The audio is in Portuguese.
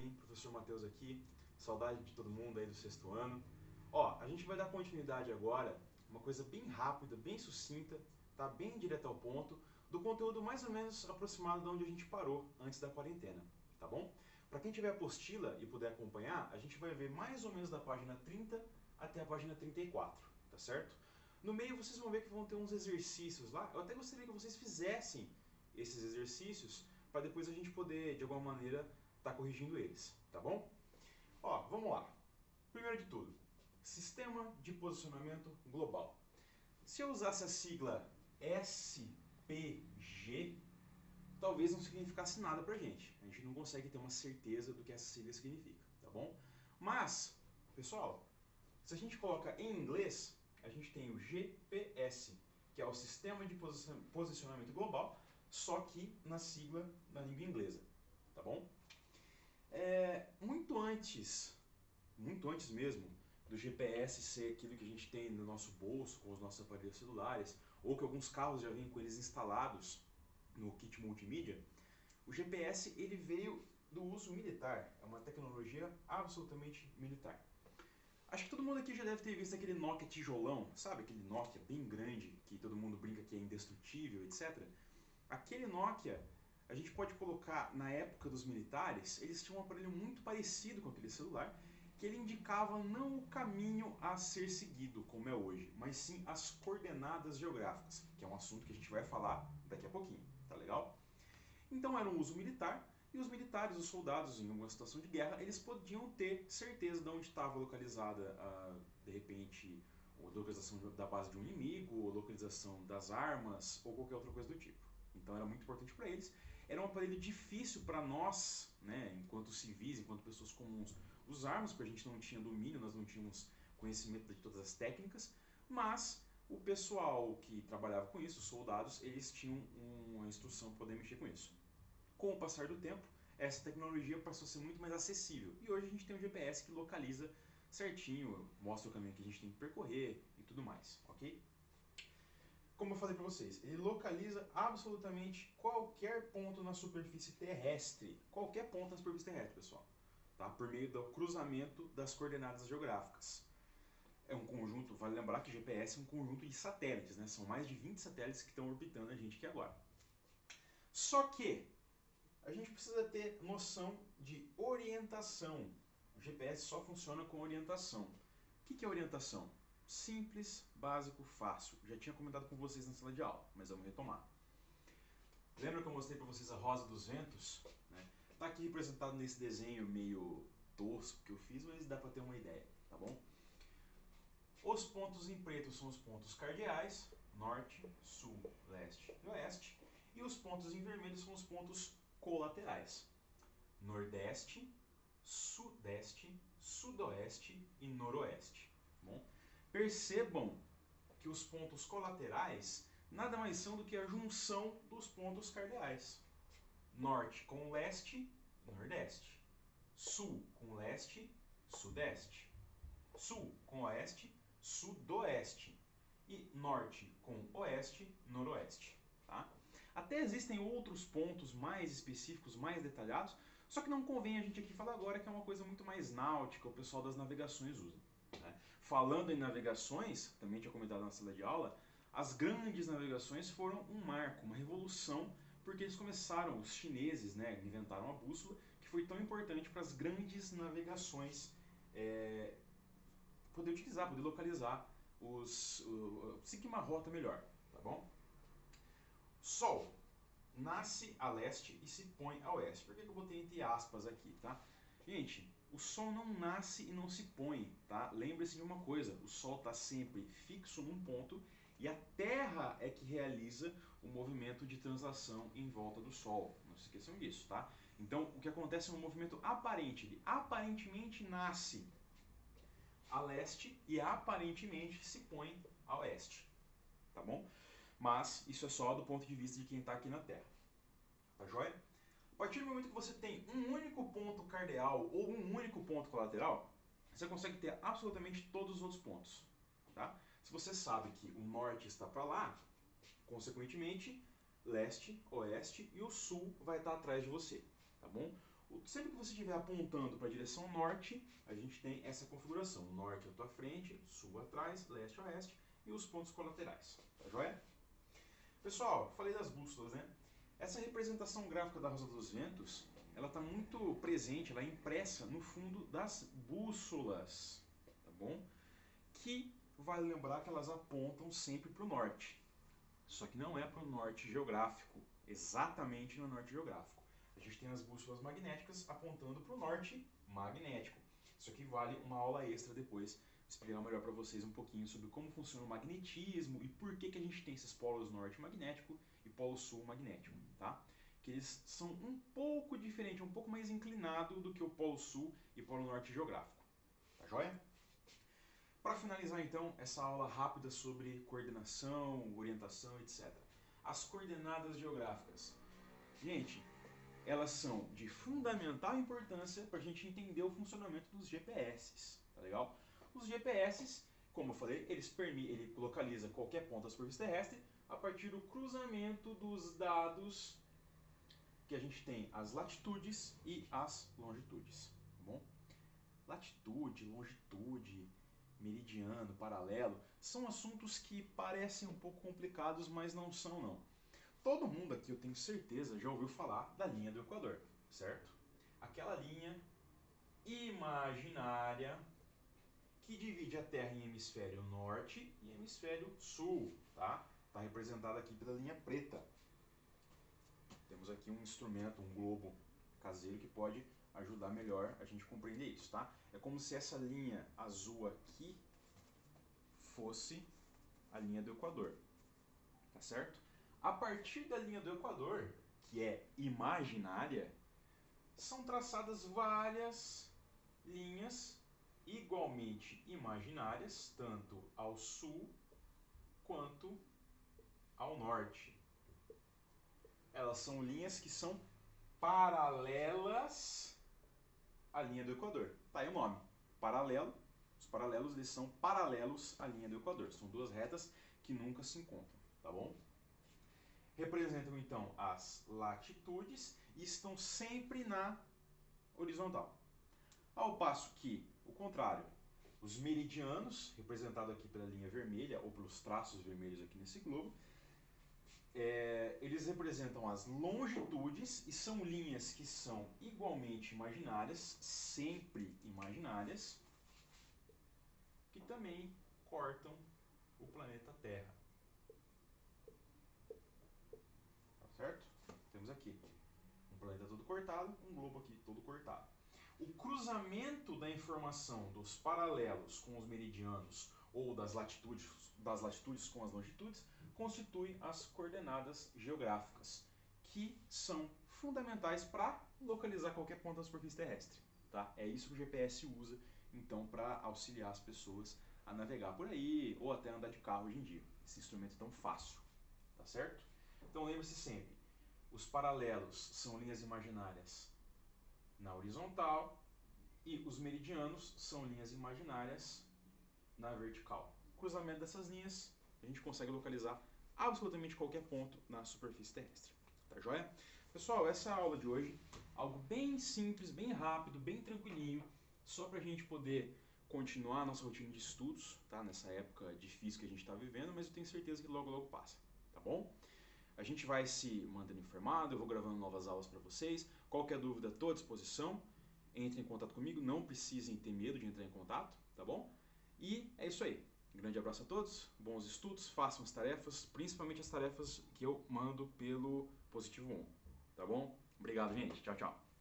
bem? Professor Matheus aqui, saudade de todo mundo aí do sexto ano. Ó, a gente vai dar continuidade agora, uma coisa bem rápida, bem sucinta, tá? Bem direto ao ponto, do conteúdo mais ou menos aproximado de onde a gente parou antes da quarentena, tá bom? Para quem tiver apostila e puder acompanhar, a gente vai ver mais ou menos da página 30 até a página 34, tá certo? No meio vocês vão ver que vão ter uns exercícios lá. Eu até gostaria que vocês fizessem esses exercícios para depois a gente poder, de alguma maneira, estar corrigindo eles, tá bom? Ó, vamos lá. Primeiro de tudo, Sistema de Posicionamento Global. Se eu usasse a sigla SPG, talvez não significasse nada pra gente. A gente não consegue ter uma certeza do que essa sigla significa, tá bom? Mas, pessoal, se a gente coloca em inglês, a gente tem o GPS, que é o Sistema de Posicionamento Global, só que na sigla na língua inglesa, tá bom? Muito antes mesmo do GPS ser aquilo que a gente tem no nosso bolso, com os nossos aparelhos celulares, ou que alguns carros já vêm com eles instalados no kit multimídia, o GPS ele veio do uso militar, é uma tecnologia absolutamente militar. Acho que todo mundo aqui já deve ter visto aquele Nokia tijolão, sabe? Aquele Nokia bem grande, que todo mundo brinca que é indestrutível, etc. Aquele Nokia, a gente pode colocar, na época dos militares, eles tinham um aparelho muito parecido com aquele celular, que ele indicava não o caminho a ser seguido, como é hoje, mas sim as coordenadas geográficas, que é um assunto que a gente vai falar daqui a pouquinho, tá legal? Então era um uso militar, e os militares, os soldados, em uma situação de guerra, eles podiam ter certeza de onde estava localizada, de repente, a localização da base de um inimigo, a localização das armas, ou qualquer outra coisa do tipo. Então era muito importante para eles. Era um aparelho difícil para nós, né, enquanto civis, enquanto pessoas comuns, usarmos, porque a gente não tinha domínio, nós não tínhamos conhecimento de todas as técnicas, mas o pessoal que trabalhava com isso, os soldados, eles tinham uma instrução para poder mexer com isso. Com o passar do tempo, essa tecnologia passou a ser muito mais acessível. E hoje a gente tem um GPS que localiza certinho, mostra o caminho que a gente tem que percorrer e tudo mais, ok? Como eu falei para vocês, ele localiza absolutamente qualquer ponto na superfície terrestre. Qualquer ponto na superfície terrestre, pessoal. Tá? Por meio do cruzamento das coordenadas geográficas. É um conjunto, vale lembrar que GPS é um conjunto de satélites, né? São mais de 20 satélites que estão orbitando a gente aqui agora. Só que a gente precisa ter noção de orientação. O GPS só funciona com orientação. O que é orientação? Simples, básico, fácil. Já tinha comentado com vocês na sala de aula, mas vamos retomar. Lembra que eu mostrei para vocês a Rosa dos Ventos? Está aqui representado nesse desenho meio tosco que eu fiz, mas dá para ter uma ideia, tá bom? Os pontos em preto são os pontos cardeais, norte, sul, leste e oeste. E os pontos em vermelho são os pontos colaterais, nordeste, sudeste, sudoeste e noroeste. Bom, percebam que os pontos colaterais nada mais são do que a junção dos pontos cardeais. Norte com leste, nordeste. Sul com leste, sudeste. Sul com oeste, sudoeste. E norte com oeste, noroeste. Tá? Até existem outros pontos mais específicos, mais detalhados, só que não convém a gente aqui falar agora, que é uma coisa muito mais náutica, o pessoal das navegações usa. Né? Falando em navegações, também tinha comentado na sala de aula, as grandes navegações foram um marco, uma revolução, porque eles começaram, os chineses, né, inventaram a bússola, que foi tão importante para as grandes navegações poder utilizar, poder localizar, seguir uma rota melhor, tá bom? Sol nasce a leste e se põe a oeste. Por que eu botei entre aspas aqui, tá? Gente, o Sol não nasce e não se põe, tá? Lembre-se de uma coisa, o Sol está sempre fixo num ponto e a Terra é que realiza o movimento de translação em volta do Sol. Não se esqueçam disso, tá? Então, o que acontece é um movimento aparente. Ele aparentemente nasce a leste e aparentemente se põe a oeste, tá bom? Mas isso é só do ponto de vista de quem está aqui na Terra, tá joia? A partir do momento que você tem um único ponto cardeal ou um único ponto colateral, você consegue ter absolutamente todos os outros pontos, tá? Se você sabe que o norte está para lá, consequentemente, leste, oeste e o sul vai estar atrás de você, tá bom? Sempre que você estiver apontando para a direção norte, a gente tem essa configuração. Norte à tua frente, sul atrás, leste a oeste e os pontos colaterais. Tá joia? Pessoal, falei das bússolas, né? Essa representação gráfica da Rosa dos Ventos, ela está muito presente, ela é impressa no fundo das bússolas, tá bom? Que vale lembrar que elas apontam sempre para o norte. Só que não é para o norte geográfico, exatamente no norte geográfico. A gente tem as bússolas magnéticas apontando para o norte magnético. Isso aqui vale uma aula extra depois, explicar melhor para vocês um pouquinho sobre como funciona o magnetismo e por que a gente tem esses polos norte magnético e polo sul magnético, tá? Que eles são um pouco diferentes, um pouco mais inclinado do que o polo sul e polo norte geográfico. Tá joia? Para finalizar então essa aula rápida sobre coordenação, orientação, etc. As coordenadas geográficas. Gente, elas são de fundamental importância para a gente entender o funcionamento dos GPS, tá legal? Os GPS, como eu falei, ele localiza qualquer ponto da superfície terrestre a partir do cruzamento dos dados que a gente tem as latitudes e as longitudes, tá bom? Latitude, longitude, meridiano, paralelo, são assuntos que parecem um pouco complicados, mas não são não. Todo mundo aqui, eu tenho certeza, já ouviu falar da linha do Equador, certo? Aquela linha imaginária que divide a Terra em hemisfério norte e hemisfério sul, tá? Está representada aqui pela linha preta. Temos aqui um instrumento, um globo caseiro que pode ajudar melhor a gente compreender isso, tá? É como se essa linha azul aqui fosse a linha do Equador, tá certo? A partir da linha do Equador, que é imaginária, são traçadas várias linhas igualmente imaginárias, tanto ao sul quanto ao norte. Elas são linhas que são paralelas à linha do Equador. Tá aí o nome, paralelo. Os paralelos, eles são paralelos à linha do Equador. São duas retas que nunca se encontram, tá bom? Representam então as latitudes e estão sempre na horizontal. Ao passo que, o contrário, os meridianos, representados aqui pela linha vermelha ou pelos traços vermelhos aqui nesse globo, eles representam as longitudes e são linhas que são igualmente imaginárias, sempre imaginárias, que também cortam o planeta Terra. Tá certo? Temos aqui um planeta todo cortado, um globo aqui todo cortado. O cruzamento da informação dos paralelos com os meridianos ou das latitudes com as longitudes constitui as coordenadas geográficas, que são fundamentais para localizar qualquer ponto da superfície terrestre. Tá? É isso que o GPS usa, então, para auxiliar as pessoas a navegar por aí ou até andar de carro hoje em dia. Esse instrumento é tão fácil, tá certo? Então lembre-se sempre, os paralelos são linhas imaginárias na horizontal e os meridianos são linhas imaginárias na vertical. Cruzamento dessas linhas, a gente consegue localizar absolutamente qualquer ponto na superfície terrestre. Tá joia? Pessoal, essa é a aula de hoje, algo bem simples, bem rápido, bem tranquilinho, só para a gente poder continuar a nossa rotina de estudos, tá? Nessa época difícil que a gente está vivendo, mas eu tenho certeza que logo logo passa, tá bom? A gente vai se mantendo informado, eu vou gravando novas aulas para vocês. Qualquer dúvida, estou à disposição. Entre em contato comigo, não precisem ter medo de entrar em contato, tá bom? E é isso aí. Um grande abraço a todos, bons estudos, façam as tarefas, principalmente as tarefas que eu mando pelo Positivo 1, tá bom? Obrigado, gente. Tchau, tchau.